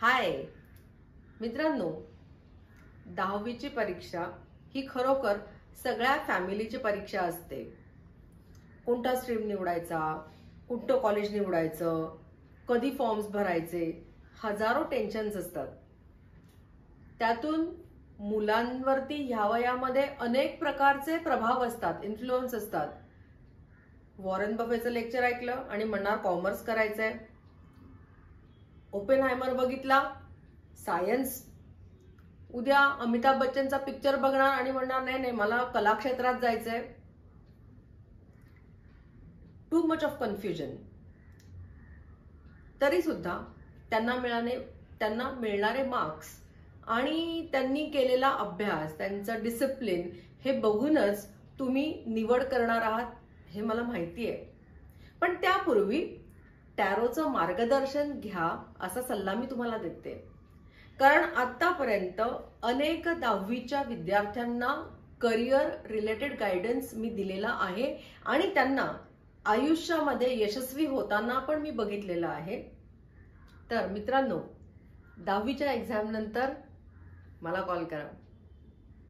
हाय मित्रांनो, 10वीची परीक्षा ही खरोखर सगळ्या फॅमिलीची परीक्षा असते. कोणता स्ट्रीम निवडायचा, कोणतं कॉलेज निवडायचं, कधी फॉर्म्स भरायचे, हजारो टेन्शन्स असतात. त्यातून मुलांवरती ह्या वयामध्ये अनेक प्रकारचे प्रभाव असतात, इन्फ्लुएन्स असतात. वॉरेन बफेचं लेक्चर ऐकलं आणि म्हणणार कॉमर्स करायचंय. ओपेनहायमर बघितला, सायन्स. उद्या अमिताभ बच्चनचा पिक्चर बघणार आणि म्हणणार नाही नाही मला कला क्षेत्रात जायचंय. Too much of confusion. तरी सुद्धा त्यांना मिळणारे मार्क्स आणि त्यांनी केलेला अभ्यास, त्यांचं डिसिप्लिन हे बघूनच तुम्ही निवड करणार आहात हे मला माहिती आहे. पण त्यापूर्वी टॅरोचं मार्गदर्शन घ्या असा सल्ला मी तुम्हाला देते. कारण आतापर्यंत अनेक 10वीच्या विद्यार्थ्यांना करिअर रिलेटेड गायडन्स मी दिलेला आहे आणि त्यांना आयुष्यामध्ये यशस्वी होताना पण मी बघितलेलं आहे. तर मित्रांनो, 10वीच्या एक्झाम नंतर मला कॉल करा.